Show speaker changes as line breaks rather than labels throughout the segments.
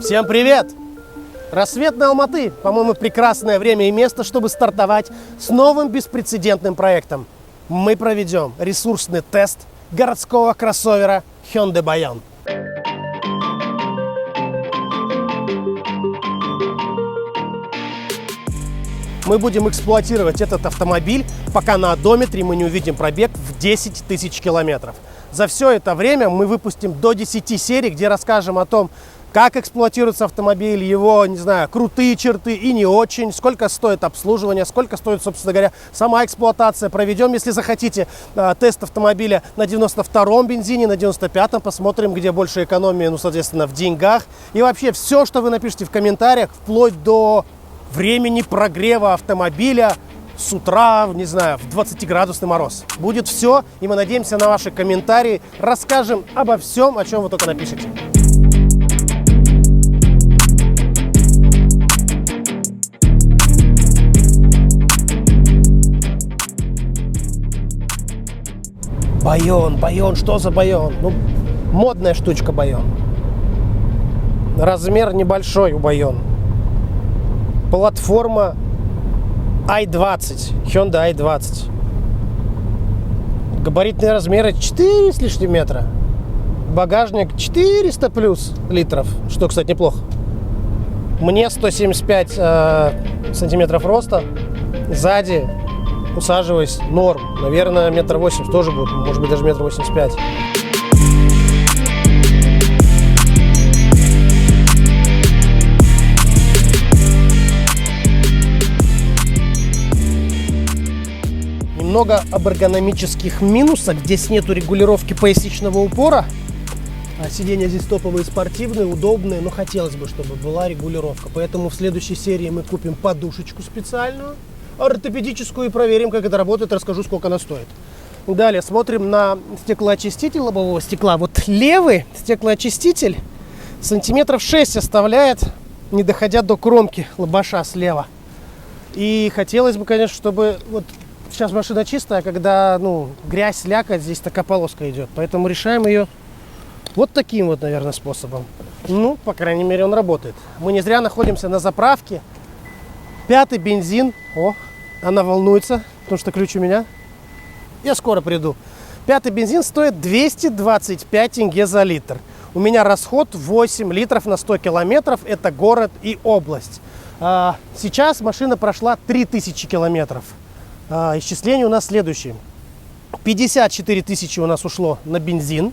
Всем привет! Рассвет на Алматы, по-моему, прекрасное время и место, чтобы стартовать с новым беспрецедентным проектом. Мы проведем ресурсный тест городского кроссовера Hyundai Bayon. Мы будем эксплуатировать этот автомобиль, пока на одометре мы не увидим пробег в 10 тысяч километров. За все это время мы выпустим до 10 серий, где расскажем о том, как эксплуатируется автомобиль, его, не знаю, крутые черты и не очень, сколько стоит обслуживание, сколько стоит, собственно говоря, сама эксплуатация. Проведем, если захотите, тест автомобиля на 92-м бензине, на 95-м, посмотрим, где больше экономии, ну, соответственно, в деньгах. И вообще все, что вы напишите в комментариях, вплоть до времени прогрева автомобиля с утра, не знаю, в 20-градусный мороз. Будет все, и мы надеемся на ваши комментарии. Расскажем обо всем, о чем вы только напишите. Bayon, что за Bayon? Ну, модная штучка Bayon. Размер небольшой у Bayon. Платформа i20, Hyundai i20. Габаритные размеры 4 с лишним метра. Багажник 400 плюс литров, что, кстати, неплохо. Мне 175 сантиметров роста. Сзади, усаживаясь, норм. Наверное, 1,80 м тоже будет, может быть, даже 1,85 м. Много об эргономических минусах. Здесь нету регулировки поясничного упора. Сиденья здесь топовые, спортивные, удобные, но хотелось бы, чтобы была регулировка. Поэтому в следующей серии мы купим подушечку специальную, ортопедическую, и проверим, как это работает. Расскажу, сколько она стоит. Далее смотрим на стеклоочиститель лобового стекла. Вот левый стеклоочиститель сантиметров 6 оставляет, не доходя до кромки лобаша слева. И хотелось бы, конечно, чтобы вот сейчас машина чистая, когда, грязь, слякоть, здесь такая полоска идет. Поэтому решаем ее вот таким вот, наверное, способом. Ну, по крайней мере, он работает. Мы не зря находимся на заправке. 5-й бензин. О, она волнуется, потому что ключ у меня. Я скоро приду. 5-й бензин стоит 225 тенге за литр. У меня расход 8 литров на 100 километров. Это город и область. Сейчас машина прошла 3000 километров. Исчисления у нас следующие. 54 тысячи у нас ушло на бензин.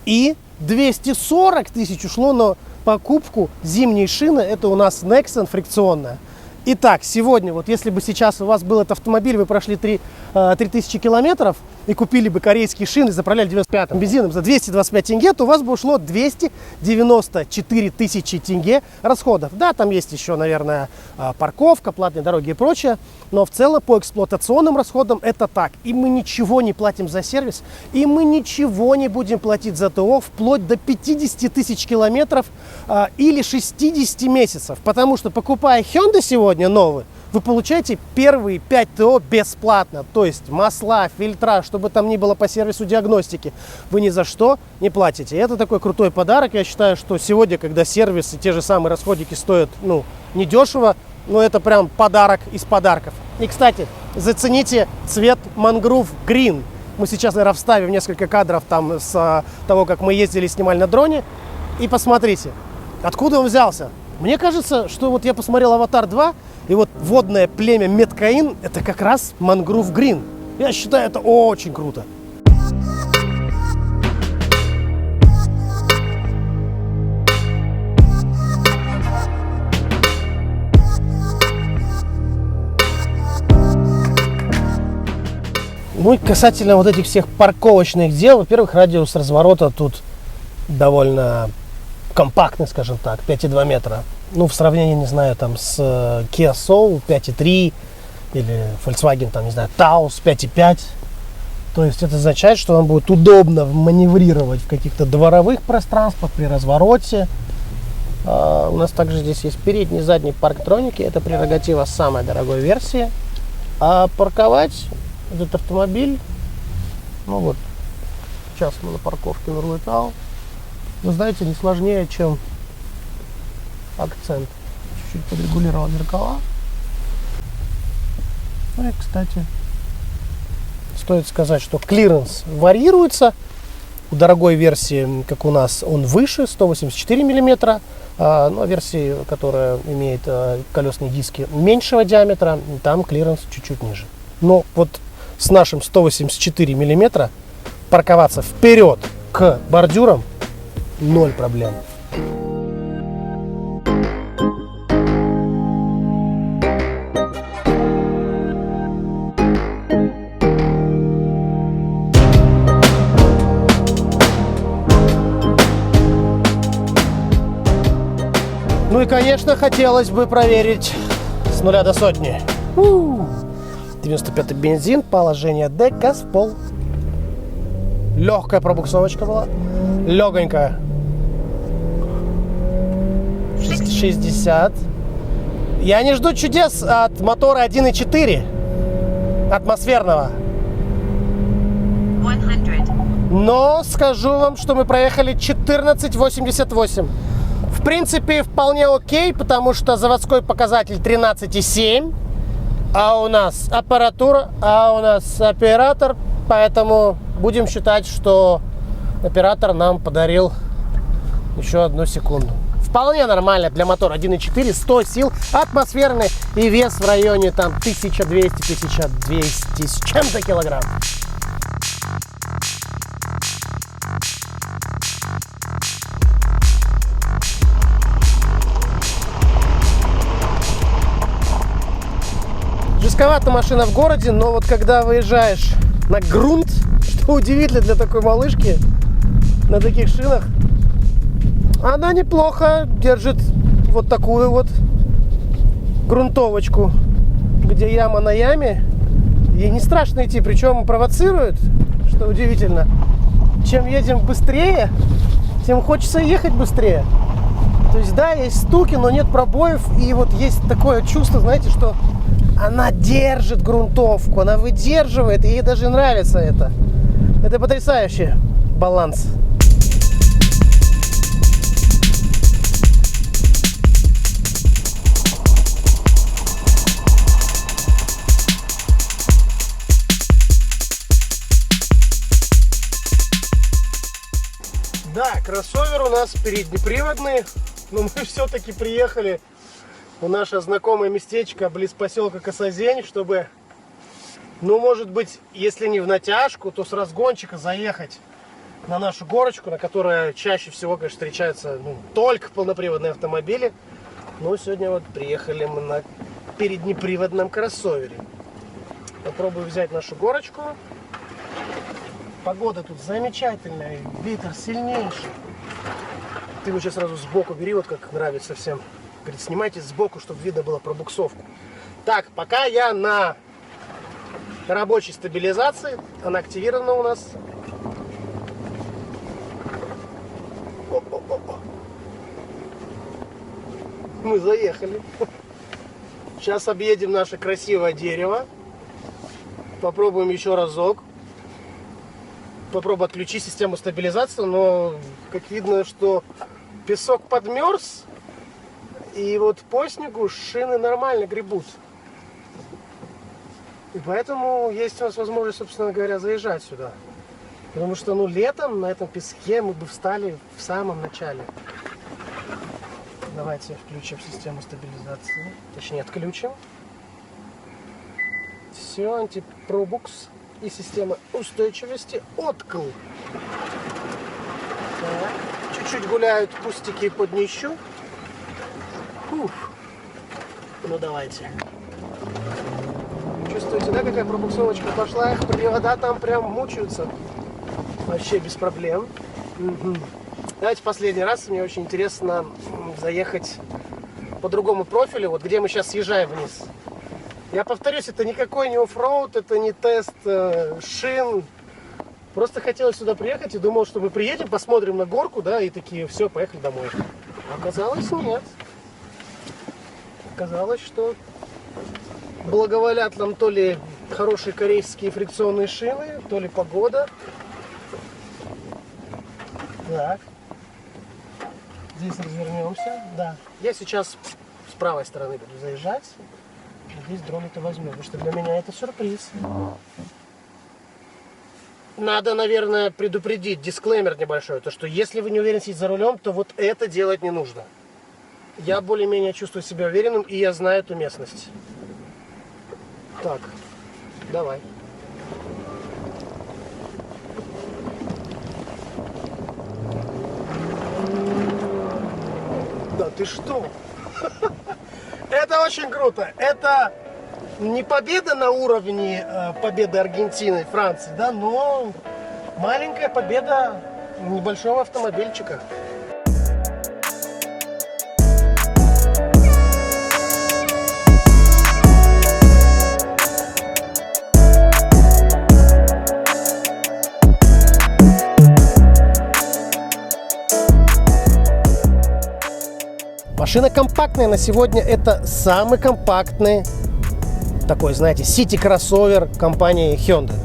И 240 тысяч ушло на покупку зимней шины. Это у нас Nexon фрикционная. Итак, сегодня, вот если бы сейчас у вас был этот автомобиль, вы прошли 3000 километров и купили бы корейские шины, заправляли 95-м бензином за 225 тенге, то у вас бы ушло 294 тысячи тенге расходов. Да, там есть еще, наверное, парковка, платные дороги и прочее, но в целом по эксплуатационным расходам это так. И мы ничего не платим за сервис, и мы ничего не будем платить за ТО вплоть до 50 тысяч километров или 60 месяцев. Потому что, покупая Hyundai сегодня новый, вы получаете первые 5 ТО бесплатно. То есть масла, фильтра, что бы там ни было по сервису диагностики, вы ни за что не платите. И это такой крутой подарок. Я считаю, что сегодня, когда сервис и те же самые расходники стоят, недешево, но это прям подарок из подарков. И, кстати, зацените цвет Mangrove Green. Мы сейчас, наверное, вставим несколько кадров там с того, как мы ездили, снимали на дроне. И посмотрите, откуда он взялся. Мне кажется, что вот я посмотрел «Аватар 2», и вот водное племя Меткаин – это как раз Mangrove Green. Я считаю, это очень круто. Ну и касательно вот этих всех парковочных дел, во-первых, радиус разворота тут довольно компактный, скажем так, 5,2 метра. Ну, в сравнении, не знаю, там с Kia Soul 5,3 или Volkswagen, там, не знаю, Taos 5,5. То есть это означает, что вам будет удобно маневрировать в каких-то дворовых пространствах при развороте. У нас также здесь есть передний и задний парктроники. Это прерогатива самой дорогой версии. А парковать этот автомобиль, вот, сейчас мы на парковке Нурлытау, вы знаете, не сложнее, чем акцент. Чуть-чуть подрегулировал зеркала. Ну и, кстати, стоит сказать, что клиренс варьируется. У дорогой версии, как у нас, он выше, 184 мм. Но версии, которая имеет колесные диски меньшего диаметра, там клиренс чуть-чуть ниже. Но вот с нашим 184 мм парковаться вперед к бордюрам 0 проблем. Ну и, конечно, хотелось бы проверить с 0 до 100. 95-й бензин, положение D, газ в пол. Легкая пробуксовочка была, легонькая. 60. Я не жду чудес от мотора 1.4 атмосферного.
100.
Но скажу вам, что мы проехали 14,88. В принципе, вполне окей, потому что заводской показатель 13,7. А у нас аппаратура, а у нас оператор. Поэтому будем считать, что оператор нам подарил еще 1 секунду. Вполне нормально для мотора 1.4, 100 сил, атмосферный и вес в районе там 1200-1200 с чем-то килограмм. Жестковата машина в городе, но вот когда выезжаешь на грунт, что удивительно для такой малышки, на таких шинах, она неплохо держит вот такую вот грунтовочку, где яма на яме. Ей не страшно идти, причем провоцирует, что удивительно. Чем едем быстрее, тем хочется ехать быстрее. То есть, да, есть стуки, но нет пробоев. И вот есть такое чувство, знаете, что она держит грунтовку, она выдерживает, и ей даже нравится это. Это потрясающий баланс. Да, кроссовер у нас переднеприводный, но мы все-таки приехали в наше знакомое местечко близ поселка Косозень, чтобы, ну, может быть, если не в натяжку, то с разгончика заехать на нашу горочку, на которой чаще всего, конечно, встречаются только полноприводные автомобили. Но сегодня вот приехали мы на переднеприводном кроссовере. Попробую взять нашу горочку. Погода тут замечательная, ветер сильнейший. Ты его сейчас сразу сбоку бери, вот как нравится всем. Говорит, снимайте сбоку, чтобы видно было пробуксовку. Так, пока я на рабочей стабилизации, она активирована у нас. О-о-о-о. Мы заехали. Сейчас объедем наше красивое дерево. Попробуем еще разок. Попробую отключить систему стабилизации, но как видно, что песок подмерз, и вот по снегу шины нормально гребут. И поэтому есть у нас возможность, собственно говоря, заезжать сюда. Потому что, летом на этом песке мы бы встали в самом начале. Давайте включим систему стабилизации. Точнее, отключим. Все, антипробукс. И система устойчивости откл. Чуть-чуть гуляют кустики под днищу. Ну давайте. Чувствуете, да, какая пробуксовочка пошла? Их привода там прям мучаются. Вообще без проблем. Давайте последний раз. Мне очень интересно заехать по другому профилю. Вот где мы сейчас съезжаем вниз. Я повторюсь, это никакой не оффроуд, это не тест шин. Просто хотелось сюда приехать и думал, что мы приедем, посмотрим на горку, да, и такие, все, поехали домой. Оказалось, нет. Оказалось, что благоволят нам то ли хорошие корейские фрикционные шины, то ли погода. Так. здесь развернемся. Да. Я сейчас с правой стороны буду заезжать. Здесь дрон это возьмет, потому что для меня это сюрприз. Надо, наверное, предупредить, дисклеймер небольшой, то что если вы не уверен сидеть за рулем, то вот это делать не нужно. Я более-менее чувствую себя уверенным, и я знаю эту местность. Так, давай. Да ты что? Это очень круто. Это не победа на уровне победы Аргентины, Франции, да, но маленькая победа небольшого автомобильчика. Машина компактная на сегодня, это самый компактный такой, знаете, сити-кроссовер компании Hyundai.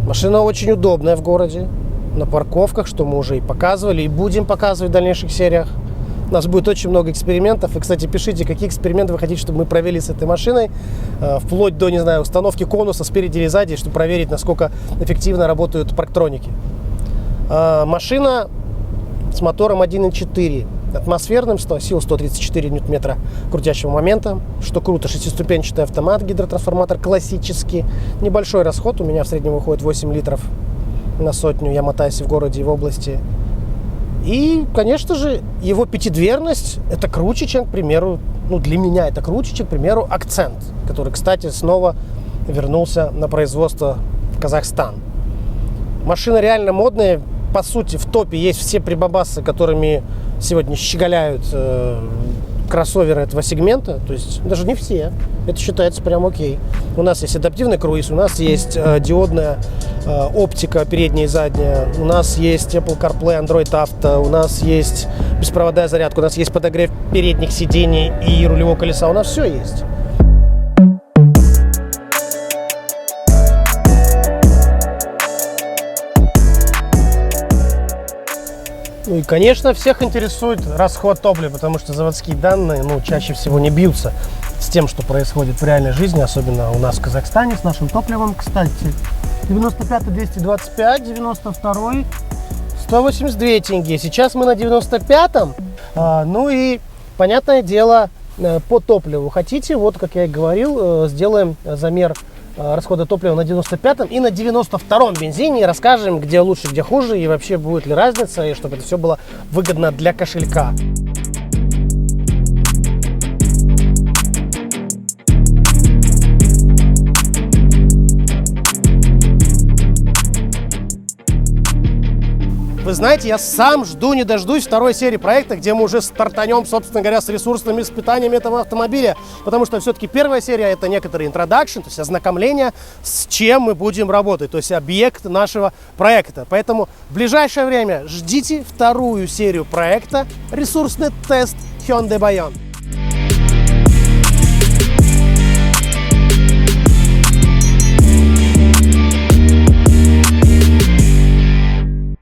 Машина очень удобная в городе, на парковках, что мы уже и показывали, и будем показывать в дальнейших сериях. У нас будет очень много экспериментов. И, кстати, пишите, какие эксперименты вы хотите, чтобы мы провели с этой машиной, вплоть до, не знаю, установки конуса спереди или сзади, чтобы проверить, насколько эффективно работают парктроники. Машина с мотором 1.4. Атмосферным, сил 134 ньютон-метра крутящего момента, что круто, шестиступенчатый автомат, гидротрансформатор классический, небольшой расход, у меня в среднем выходит 8 литров на сотню, я мотаюсь в городе и в области. И, конечно же, его пятидверность, это круче, чем, к примеру, ну для меня это круче, чем, к примеру, Акцент, который, кстати, снова вернулся на производство в Казахстан. Машина реально модная. По сути, в топе есть все прибабасы, которыми сегодня щеголяют кроссоверы этого сегмента. То есть даже не все. Это считается прям окей. У нас есть адаптивный круиз, у нас есть диодная оптика передняя и задняя, у нас есть Apple CarPlay, Android Auto, у нас есть беспроводная зарядка, у нас есть подогрев передних сидений и рулевого колеса. У нас все есть. Ну и, конечно, всех интересует расход топлива, потому что заводские данные, чаще всего не бьются с тем, что происходит в реальной жизни, особенно у нас в Казахстане с нашим топливом, кстати. 95-й 225, 92-й 182 тенге. Сейчас мы на 95-м. Ну и, понятное дело, по топливу. Хотите, вот, как я и говорил, сделаем замер расхода топлива на 95-м и на 92-м бензине, и расскажем, где лучше, где хуже, и вообще будет ли разница, и чтобы это все было выгодно для кошелька. Вы знаете, я сам жду не дождусь второй серии проекта, где мы уже стартанем, собственно говоря, с ресурсными испытаниями этого автомобиля. Потому что все-таки первая серия — это некоторый интродакшн, то есть ознакомление, с чем мы будем работать, то есть объект нашего проекта. Поэтому в ближайшее время ждите вторую серию проекта «Ресурсный тест Hyundai Bayon».